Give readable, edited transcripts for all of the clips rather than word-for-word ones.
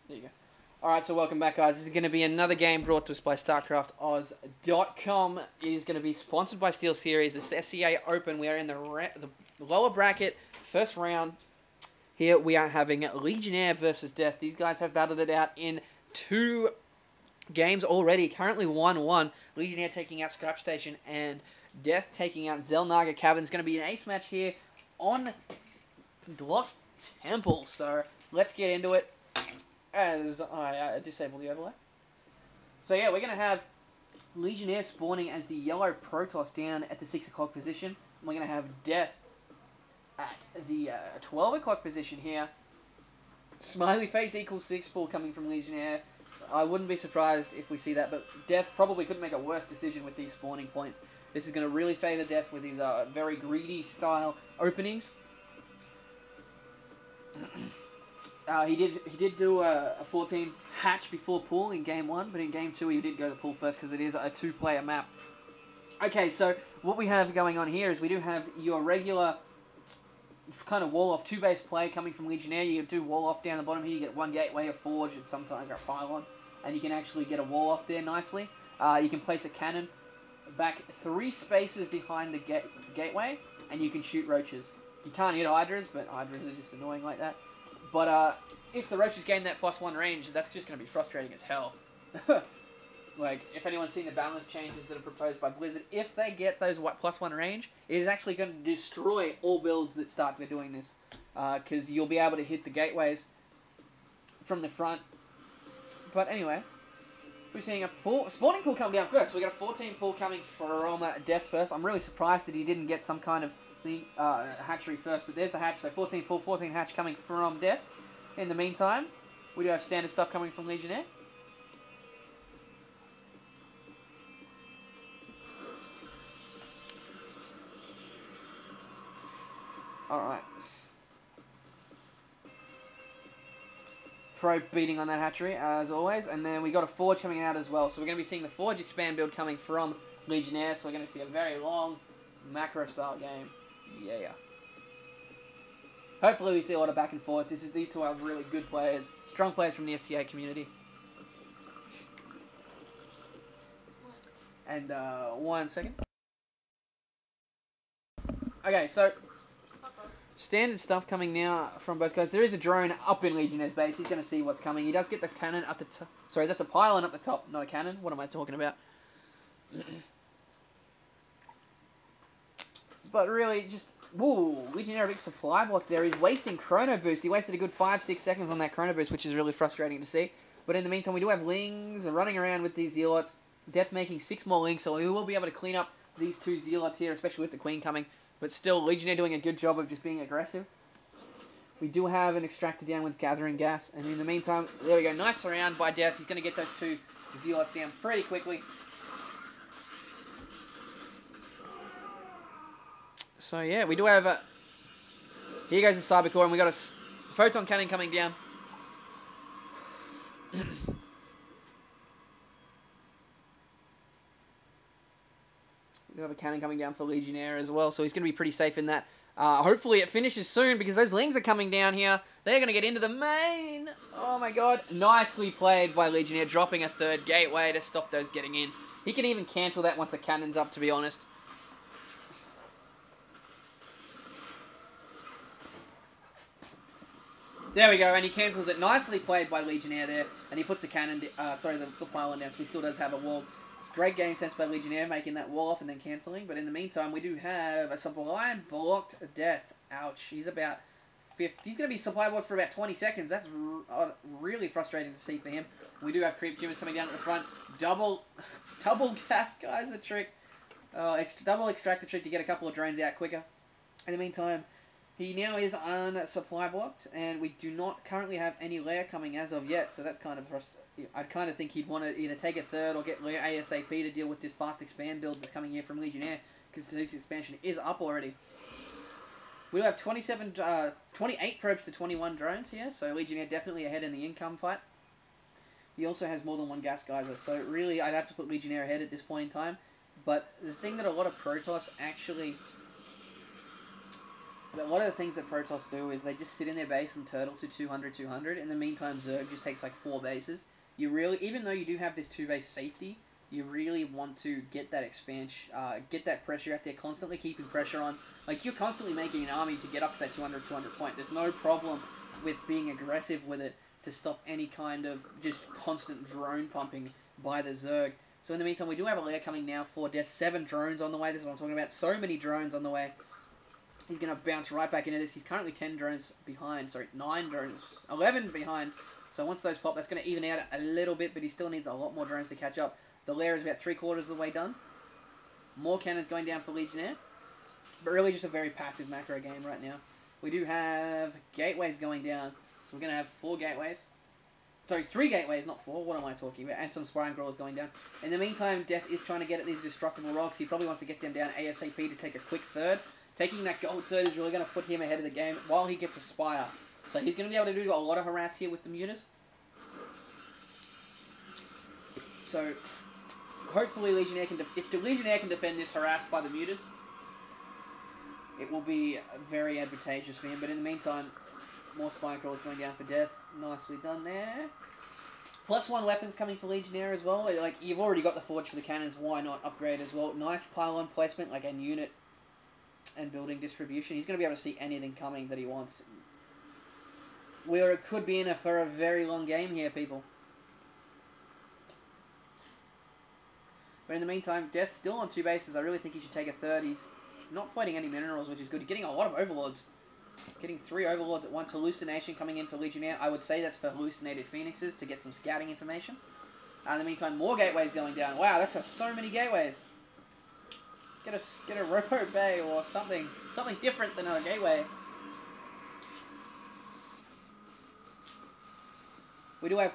There you go. Alright, so welcome back, guys. This is going to be another game brought to us by StarCraftOz.com. It is going to be sponsored by SteelSeries. This SCA Open. We are in the lower bracket, first round. Here we are having Legionnaire versus Deth. These guys have battled it out in 2 games already. Currently 1-1. Legionnaire taking out Scrap Station and Deth taking out Xel'Naga Cavern. It's going to be an ace match here on Lost Temple. So let's get into it as I disable the overlay. So yeah, we're going to have Legionnaire spawning as the yellow Protoss down at the 6 o'clock position. And we're going to have Deth at the 12 o'clock position here. Smiley face equals 6 ball coming from Legionnaire. I wouldn't be surprised if we see that, but Deth probably couldn't make a worse decision with these spawning points. This is going to really favour Deth with his very greedy style openings. He did do a 14 hatch before pool in game 1, but in game 2 he did go to pool first because it is a 2-player map. Okay, so what we have going on here is we do have your regular kind of wall-off 2-base play coming from Legionnaire. You do wall-off down the bottom here, you get 1 gateway, a forge, and sometimes a pylon, and you can actually get a wall-off there nicely. You can place a cannon back 3 spaces behind the gateway, and you can shoot roaches. You can't hit hydras, but hydras are just annoying like that. But if the roaches gain that +1 range, that's just going to be frustrating as hell. Like, if anyone's seen the balance changes that are proposed by Blizzard, if they get those +1 range, it is actually going to destroy all builds that start with doing this. Because you'll be able to hit the gateways from the front. But anyway, we're seeing a spawning pool come down first. So we got a 14 pool coming from Deth first. I'm really surprised that he didn't get some kind of hatchery first, but there's the hatch. So 14 pool, 14 hatch coming from Deth. In the meantime, we do have standard stuff coming from Legionnaire. Alright. Pro beating on that hatchery, as always. And then we got a forge coming out as well. So we're going to be seeing the forge expand build coming from Legionnaire. So we're going to see a very long macro-style game. Yeah. Hopefully we see a lot of back and forth. These two are really good players. Strong players from the SCA community. And, 1 second. Okay, so standard stuff coming now from both guys. There is a drone up in Legionnaire's base. He's going to see what's coming. He does get the cannon up the top. Sorry, that's a pylon up the top, not a cannon. What am I talking about? But really, just... Woo, Legionnaire, a big supply block there. He's wasting Chrono Boost. He wasted a good 5-6 seconds on that Chrono Boost, which is really frustrating to see. But in the meantime, we do have Lings running around with these Zealots. Deth making 6 more Lings, so we will be able to clean up these 2 Zealots here, especially with the Queen coming. But still, Legionnaire doing a good job of just being aggressive. We do have an Extractor down with Gathering Gas. And in the meantime, there we go. Nice round by Deth. He's going to get those 2 Zealots down pretty quickly. So yeah, we do have a... Here goes the Cybercore, and we got a Photon Cannon coming down. We do have a cannon coming down for Legionnaire as well, so he's going to be pretty safe in that. Hopefully it finishes soon, because those Lings are coming down here. They're going to get into the main. Oh my god. Nicely played by Legionnaire, dropping a 3rd gateway to stop those getting in. He can even cancel that once the cannon's up, to be honest. There we go, and he cancels it. Nicely played by Legionnaire there, and he puts the cannon, the pylon down, so he still does have a wall. It's great game sense by Legionnaire, making that wall off and then cancelling, but in the meantime, we do have a supply blocked Deth. Ouch, he's about 50. He's going to be supply blocked for about 20 seconds. That's really frustrating to see for him. We do have creep tumors coming down at the front. Double gas geyser trick. Double extractor trick to get a couple of drones out quicker. In the meantime, he now is supply blocked, and we do not currently have any lair coming as of yet, so that's kind of... I'd kind of think he'd want to either take a 3rd or get lair ASAP to deal with this fast expand build that's coming here from Legionnaire, because this expansion is up already. We have 28 probes to 21 drones here, so Legionnaire definitely ahead in the income fight. He also has more than 1 gas geyser, so really I'd have to put Legionnaire ahead at this point in time. But the thing that a lot of Protoss actually a lot of the things that Protoss do is they just sit in their base and turtle to 200, 200. In the meantime, Zerg just takes like 4 bases. You really, even though you do have this 2-base safety, you really want to get that expansion, get that pressure out there, constantly keeping pressure on. Like, you're constantly making an army to get up to that 200, 200 point. There's no problem with being aggressive with it to stop any kind of just constant drone pumping by the Zerg. So in the meantime, we do have a lair coming now for Deth. 7 drones on the way. This is what I'm talking about. So many drones on the way. He's going to bounce right back into this. He's currently 10 drones behind. Sorry, 9 drones. 11 behind. So once those pop, that's going to even out a little bit, but he still needs a lot more drones to catch up. The lair is about 3/4 of the way done. More cannons going down for Legionnaire. But really just a very passive macro game right now. We do have gateways going down. So we're going to have 4 gateways. Sorry, 3 gateways, not 4. What am I talking about? And some Spire Crawlers going down. In the meantime, Deth is trying to get at these destructible rocks. He probably wants to get them down ASAP to take a quick third. Taking that gold third is really going to put him ahead of the game while he gets a Spire. So he's going to be able to do a lot of harass here with the mutas. So hopefully Legionnaire can if the Legionnaire can defend this harass by the mutas, it will be very advantageous for him. But in the meantime, more Spine Crawlers going down for Deth. Nicely done there. +1 weapons coming for Legionnaire as well. Like, you've already got the Forge for the cannons. Why not upgrade as well? Nice pylon placement, like, and unit and building distribution. He's going to be able to see anything coming that he wants. We could be in for a very long game here, people. But in the meantime, Deth's still on 2 bases. I really think he should take a third. He's not fighting any minerals, which is good. He's getting a lot of overlords. Getting 3 overlords at once. Hallucination coming in for Legionnaire. I would say that's for hallucinated phoenixes to get some scouting information. In the meantime, more gateways going down. Wow, that's so many gateways. Get a ropo bay or something different than a gateway. We do have,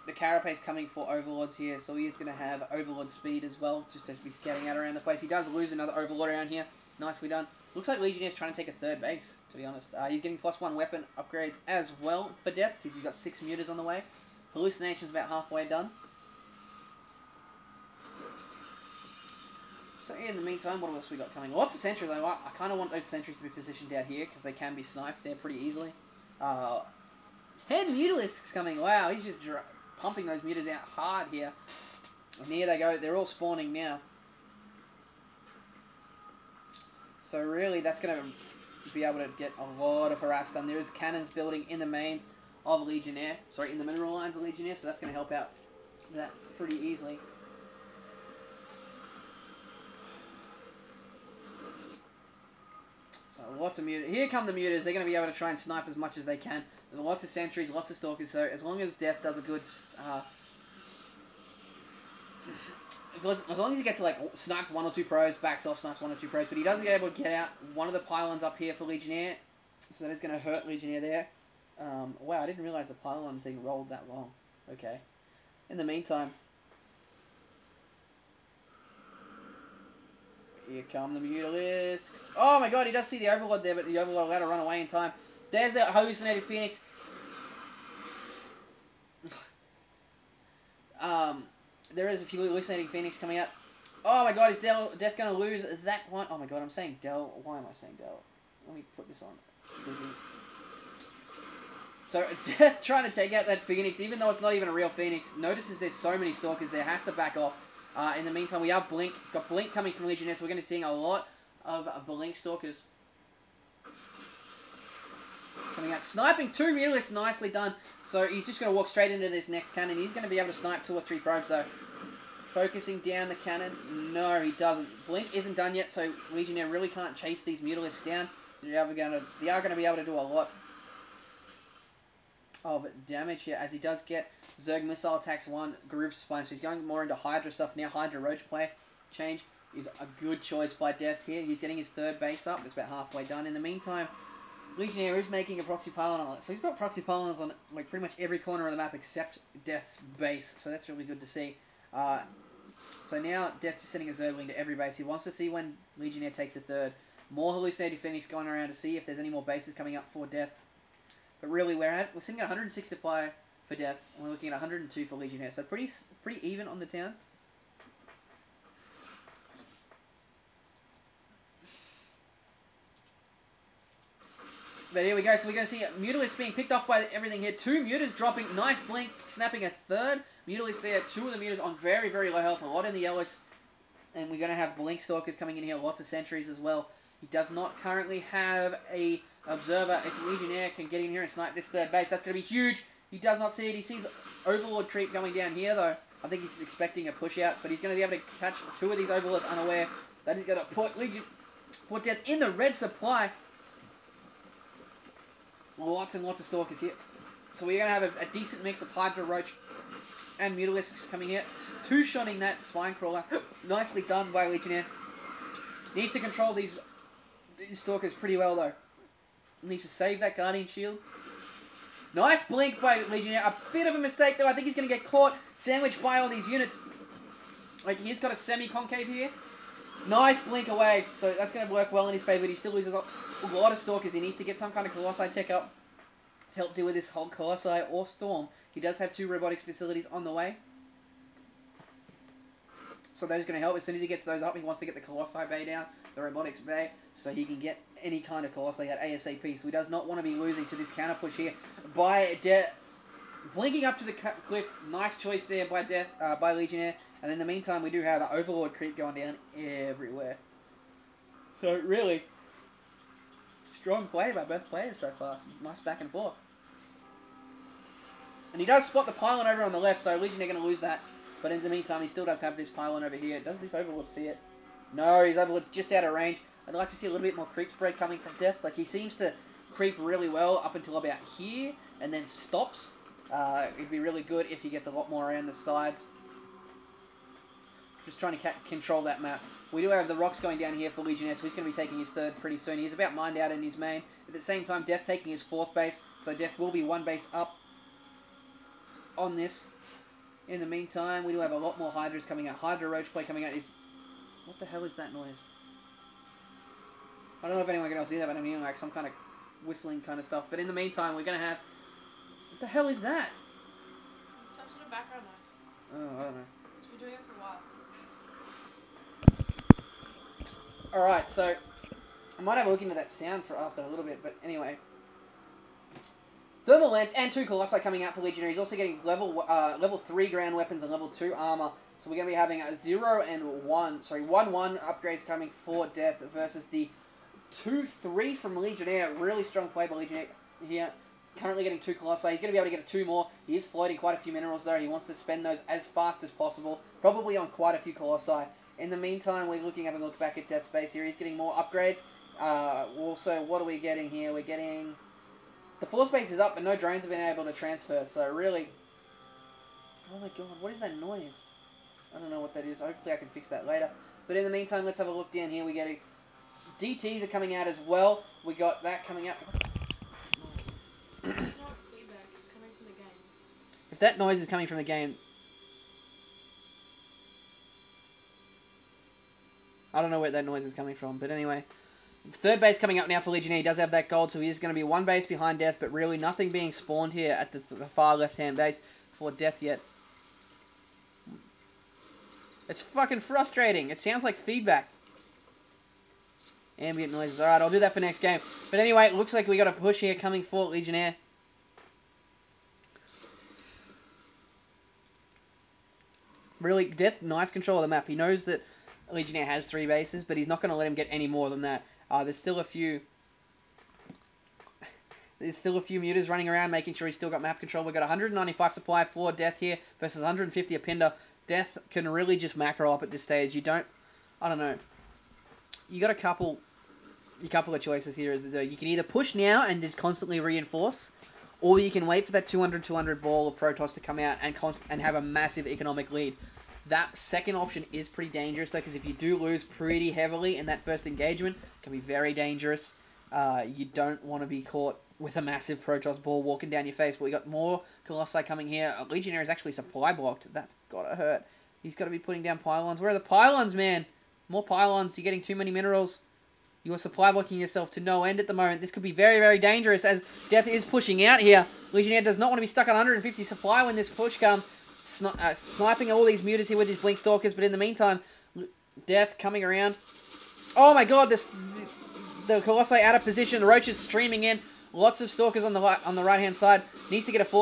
the carapace coming for overlords here, so he is going to have overlord speed as well, just to be scouting out around the place. He does lose another overlord around here. Nicely done. Looks like Legionnaire's trying to take a 3rd base, to be honest. He's getting +1 weapon upgrades as well for Deth, because he's got 6 mutas on the way. Hallucination's about halfway done. So in the meantime, what else we got coming? Lots of sentries. I kind of want those sentries to be positioned out here, because they can be sniped there pretty easily. 10 mutalisks coming. Wow, he's just pumping those mutas out hard here. And here they go. They're all spawning now. So really, that's going to be able to get a lot of harass done. There is cannons building in the mains of Legionnaire. Sorry, in the mineral lines of Legionnaire, so that's going to help out that pretty easily. So lots of mutas. Here come the mutas. They're going to be able to try and snipe as much as they can. There's lots of sentries, lots of stalkers. So as long as Deth does a good... As long as he gets to, like, snipes 1 or 2 pros, backs off, snipes 1 or 2 pros, but he doesn't get able to get out one of the pylons up here for Legionnaire, so that is going to hurt Legionnaire there. Wow, I didn't realise the pylon thing rolled that long. Okay. In the meantime, here come the mutalisks. Oh my god, he does see the overlord there, but the overlord allowed to run away in time. There's the hallucinated phoenix. There is a few hallucinating phoenix coming out. Oh my god, is Deth going to lose that one? Oh my god, I'm saying Del. Why am I saying Del? Let me put this on. So, Deth trying to take out that phoenix, even though it's not even a real phoenix. Notices there's so many stalkers there, has to back off. In the meantime, we have Blink. Got Blink coming from Legionnaire, so we're going to be seeing a lot of Blink stalkers coming out. Sniping 2 mutalisks, nicely done. So he's just going to walk straight into this next cannon. He's going to be able to snipe 2 or 3 probes though. Focusing down the cannon. No, he doesn't. Blink isn't done yet, so Legionnaire really can't chase these mutalisks down. They are going to be able to do a lot of damage here, as he does get Zerg missile attacks 1, Groove Spine. So he's going more into Hydra stuff now. Hydra Roach play change is a good choice by Deth here. He's getting his 3rd base up. It's about halfway done. In the meantime, Legionnaire is making a proxy pylon on it. So he's got proxy pylons on like pretty much every corner of the map except Deth's base. So that's really good to see. So now Deth is sending a Zergling to every base. He wants to see when Legionnaire takes a 3rd. More hallucinated phoenix going around to see if there's any more bases coming up for Deth. But really, we're sitting at 106 to play for Deth, and we're looking at 102 for Legionnaire. So pretty even on the town. But here we go. So we're going to see Mutalisk being picked off by everything here. 2 Mutas dropping. Nice blink, snapping a third. Mutalisk there. 2 of the Mutas on very, very low health. A lot in the yellows. And we're going to have Blink Stalkers coming in here. Lots of sentries as well. He does not currently have a Observer. If Legionnaire can get in here and snipe this third base, that's going to be huge. He does not see it. He sees Overlord creep going down here, though. I think he's expecting a push out. But he's going to be able to catch 2 of these Overlords unaware. That is going to put Deth in the red supply. Lots and lots of Stalkers here. So we're going to have a decent mix of Hydra, Roach, and Mutalisks coming here. 2-shotting that Spine Crawler. Nicely done by Legionnaire. Needs to control these Stalkers pretty well, though. Needs to save that Guardian Shield. Nice blink by Legionnaire. A bit of a mistake, though. I think he's going to get caught. Sandwiched by all these units. Like, he's got a semi-concave here. Nice blink away. So that's going to work well in his favour. He still loses a lot of Stalkers. He needs to get some kind of Colossi tech up to help deal with this whole Colossi or Storm. He does have 2 robotics facilities on the way. So those are going to help. As soon as he gets those up, he wants to get the Colossi Bay down, the Robotics Bay, so he can get any kind of Colossi at ASAP. So he does not want to be losing to this counter push here by Deth. Blinking up to the cliff. Nice choice there by by Legionnaire. And in the meantime, we do have the Overlord creep going down everywhere. So really, strong play by both players so far. Nice back and forth. And he does spot the pylon over on the left, so Legionnaire going to lose that. But in the meantime, he still does have this pylon over here. Does this Overlord see it? No, his Overlord's just out of range. I'd like to see a little bit more creep spread coming from Deth. Like, he seems to creep really well up until about here, and then stops. It'd be really good if he gets a lot more around the sides. Just trying to control that map. We do have the rocks going down here for Legionnaire, so he's going to be taking his 3rd pretty soon. He's about mined out in his main. At the same time, Deth taking his 4th base, so Deth will be 1 base up on this. In the meantime, we do have a lot more Hydras coming out. Hydra Roach play coming out is... What the hell is that noise? I don't know if anyone can else hear that, but I'm hearing like some kind of whistling kind of stuff. But in the meantime, we're going to have... What the hell is that? Some sort of background noise. Oh, I don't know. We've been doing it for a while. Alright, so... I might have a look into that sound for after a little bit, but anyway... Thermal Lance and 2 Colossi coming out for Legionnaire. He's also getting level 3 ground weapons and level 2 armor. So we're going to be having a 0 and 1. Sorry, 1-1 upgrades coming for Deth versus the 2-3 from Legionnaire. Really strong play by Legionnaire here. Currently getting 2 Colossi. He's going to be able to get 2 more. He is floating quite a few minerals though. He wants to spend those as fast as possible. Probably on quite a few Colossi. In the meantime, we're having a look back at Deth's base here. He's getting more upgrades. Also, what are we getting here? We're getting... The 4th base is up, but no drones have been able to transfer, so really... Oh my god, what is that noise? I don't know what that is. Hopefully I can fix that later. But in the meantime, let's have a look down here. We get DTs are coming out as well. We got that coming out. It's not feedback, it's coming from the game. If that noise is coming from the game... I don't know where that noise is coming from, but anyway... 3rd base coming up now for Legionnaire. He does have that gold, so he is going to be 1 base behind Deth, but really nothing being spawned here at the far left-hand base for Deth yet. It's fucking frustrating. It sounds like feedback. Ambient noises. Alright, I'll do that for next game. But anyway, it looks like we got a push here coming for Legionnaire. Really, Deth, nice control of the map. He knows that Legionnaire has 3 bases, but he's not going to let him get any more than that. There's still a few mutas running around, making sure he's still got map control. We've got 195 supply for Deth here versus 150 a Pinder. Deth can really just macro up at this stage. You don't... I don't know. You got a couple of choices here. You can either push now and just constantly reinforce, or you can wait for that 200-200 ball of Protoss to come out and have a massive economic lead. That second option is pretty dangerous, though, because if you do lose pretty heavily in that first engagement, it can be very dangerous. You don't want to be caught with a massive Protoss ball walking down your face. But we got more Colossi coming here. Legionnaire is actually supply blocked. That's got to hurt. He's got to be putting down pylons. Where are the pylons, man? More pylons. You're getting too many minerals. You are supply blocking yourself to no end at the moment. This could be very, very dangerous as Deth is pushing out here. Legionnaire does not want to be stuck on 150 supply when this push comes. Sniping all these mutas here with his Blink Stalkers, but in the meantime, Deth coming around. Oh my god, the Colossi out of position. The Roach is streaming in. Lots of stalkers on the right hand side. Needs to get a 4